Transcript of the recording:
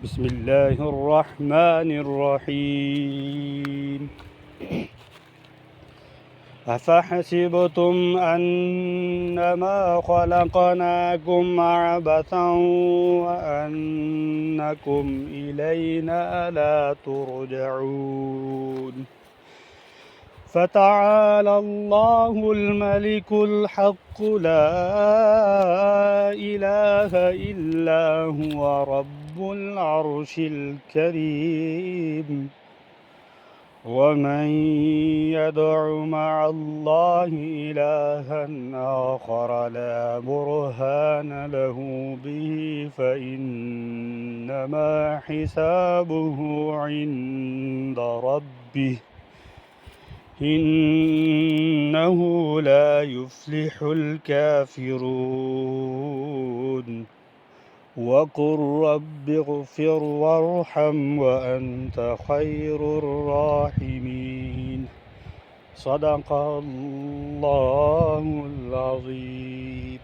بسم الله الرحمن الرحيم. أفحسبتم أنما خلقناكم عبثا وأنكم إلينا لا ترجعون. فتعالى الله الملك الحق لا إله إلا هو رب العرش الكريم. ومن يدع مع الله إلها آخر لا برهان له به فإنما حسابه عند ربه إنه لا يفلح الكافرون. وقل رب اغفر وارحم وأنت خير الراحمين. صدق الله العظيم.